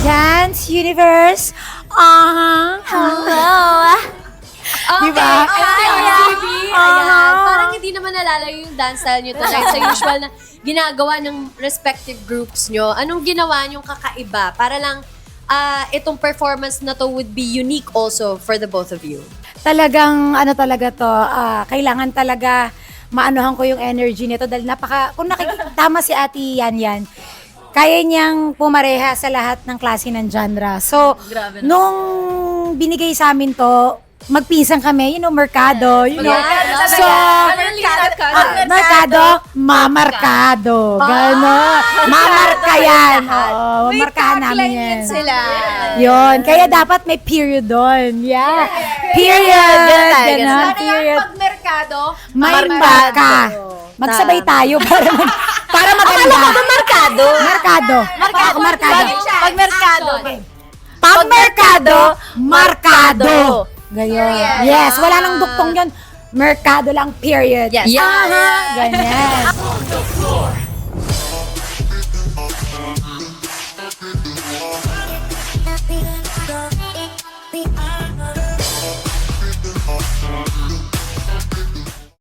Dance Universe. Hello. Diba? Ayan. Parang hindi naman nalalayo yung dance style nyo tonight sa usual na ginagawa ng respective groups nyo. Anong ginawa nyong kakaiba? Para lang itong performance na to would be unique also for the both of you. Talagang ano talaga to, kailangan talaga maanohan ko yung energy nito dahil kung nakikitama si Ate Yan, kaya niyang pumareha sa lahat ng klase ng genre. So, nung binigay sa amin to, magpinsan kami, merkado, So, merkado, mamarkado. Gano'n. Mamarka yan. Oo, mamarkahan namin yan. Sila. Yun. Kaya dapat may period doon. Yeah. Period. Ganon. Period. Pag merkado, May marka. Magsabay tayo para maganda. merkado. Markado. Ako markado. Pag merkado. Pag merkado, markado. Gayon. Yes, wala nang duktong yun. Merkado lang, period. Yes. Aha, ganyan.